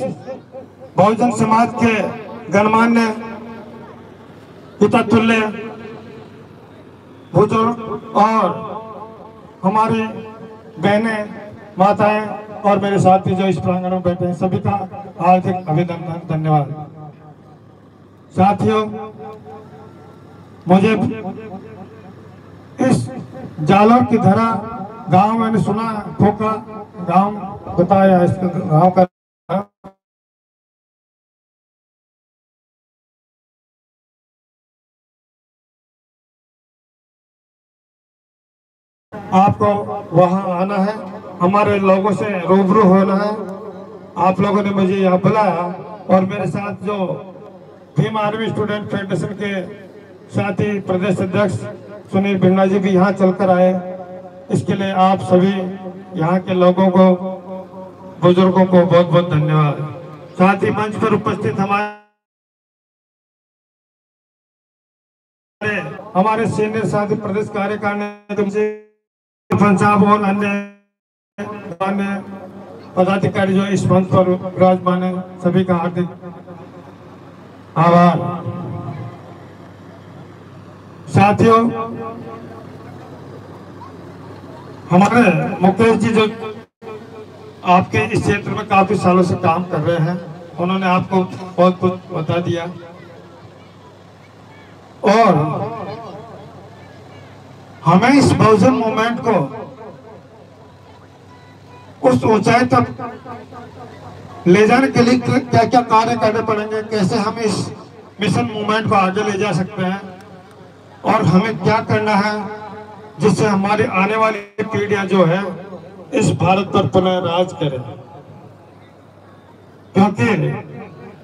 बहुजन समाज के गणमान्य पिता तुल्य बुजुर्ग और हमारी बहनें, माताएं और मेरे साथी जो इस प्रांगण में बैठे हैं, सभी का हार्दिक अभिनंदन, धन्यवाद। साथियों, मुझे इस जालौर की धरा गांव, मैंने सुना खोका गांव बताया, इस गांव का आपको वहां आना है, हमारे लोगों से रूबरू होना है। आप लोगों ने मुझे यहाँ बुलाया और मेरे साथ जो भीम आर्मी स्टूडेंट फेडरेशन के साथी प्रदेश अध्यक्ष सुनील भिंगड़ा जी भी यहाँ चलकर आए, इसके लिए आप सभी यहाँ के लोगों को, बुजुर्गों को बहुत बहुत धन्यवाद। साथ ही मंच पर उपस्थित हमारे सीनियर साथी प्रदेश कार्यकारिणी साहब और अन्य पदाधिकारी जो इस मंच पर विराजमान है, सभी का हार्दिक आभार। साथियों, हमारे मुकेश जी जो आपके इस क्षेत्र में काफी सालों से काम कर रहे हैं, उन्होंने आपको बहुत कुछ बता दिया और हमें इस बहुजन मूवमेंट को उस ऊंचाई तक ले जाने के लिए क्या क्या कार्य करने पड़ेंगे, कैसे हम इस मिशन मूवमेंट को आगे ले जा सकते हैं और हमें क्या करना है जिससे हमारी आने वाली पीढ़ियां जो है इस भारत पर पुनः राज करें। क्योंकि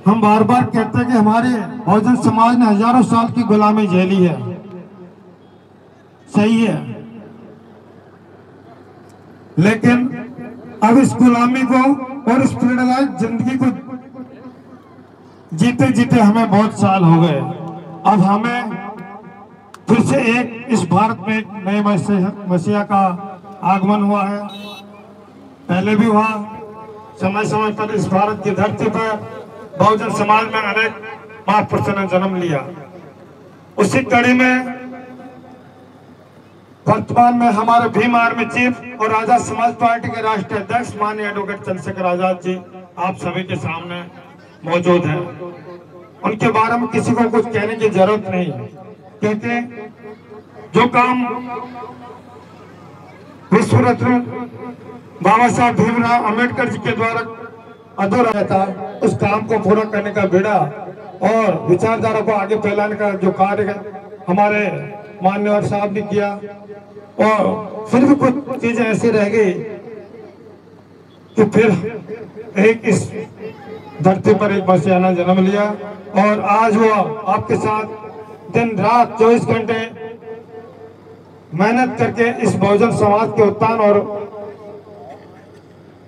हम बार बार कहते हैं कि हमारे बहुजन समाज ने हजारों साल की गुलामी झेली है, सही है, लेकिन अब इस गुलामी को और इस पीड़ादायक जिंदगी को जीते जीते हमें बहुत साल हो गए। अब हमें फिर से इस भारत में एक नए मसीहा का आगमन हुआ है, पहले भी हुआ। समय समय पर इस भारत की धरती पर बहुजन समाज में अनेक महापुरुषों ने जन्म लिया। उसी कड़ी में वर्तमान में हमारे भीम आर्मी चीफ और आजाद समाज पार्टी के राष्ट्रीय अध्यक्ष माननीय एडवोकेट चंद्रशेखर आजाद जी आप सभी के सामने मौजूद हैं। उनके बारे में किसी को कुछ कहने की जरूरत नहीं, क्योंकि जो काम विश्व रत्न बाबा साहब भीमराव अम्बेडकर जी के द्वारा अधूरा था, उस काम को पूरा करने का बेड़ा और विचारधारा को आगे फैलाने का जो कार्य हमारे मान्यवर साहब ने किया, और फिर भी कुछ चीजें ऐसी रह गई कि फिर एक इस धरती पर एक मसीहा ने जन्म लिया और आज वो आपके साथ दिन रात 24 घंटे मेहनत करके इस बहुजन समाज के उत्थान और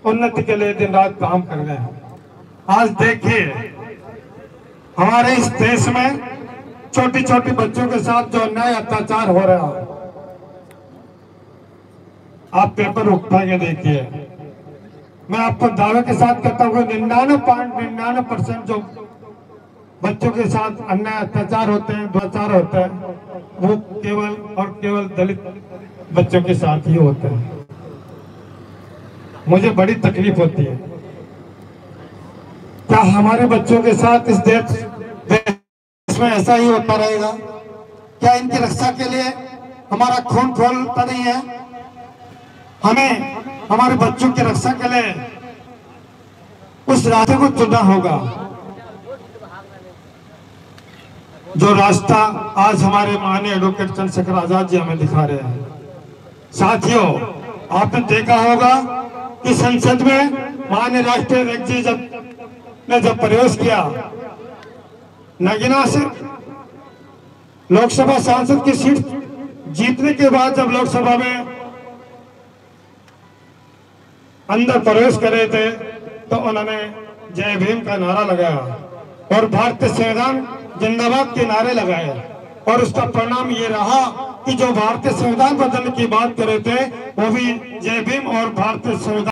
उन्नति के लिए दिन रात काम कर रहे हैं। आज देखिए हमारे इस देश में छोटी छोटी बच्चों के साथ जो अन्याय अत्याचार हो रहा है, आप पेपर उठा के देखिए। मैं आपको दावे के साथ कहता हूँ 99.99% जो बच्चों के साथ अन्याय अत्याचार होते हैं, दुराचार होता है, वो केवल और केवल दलित बच्चों के साथ ही होते हैं। मुझे बड़ी तकलीफ होती है, क्या हमारे बच्चों के साथ इस देश में ऐसा ही होता रहेगा? क्या इनकी रक्षा के लिए हमारा खून खौलता नहीं है? हमें हमारे बच्चों की रक्षा के लिए उस रास्ते को चुनना होगा, जो रास्ता आज हमारे माननीय एडवोकेट चंद्रशेखर आजाद जी हमें दिखा रहे हैं। साथियों, आपने देखा होगा कि संसद में माननीय राष्ट्रीय अध्यक्ष जी जब प्रवेश किया, नगीना से लोकसभा सांसद की सीट जीतने के बाद जब लोकसभा में अंदर प्रवेश कर रहे थे तो उन्होंने जय भीम का नारा लगाया और भारतीय संविधान जिंदाबाद के नारे लगाए, और उसका परिणाम ये रहा कि जो भारतीय संविधान बदलने की बात कर रहे थे वो भी जय भीम और भारतीय संविधान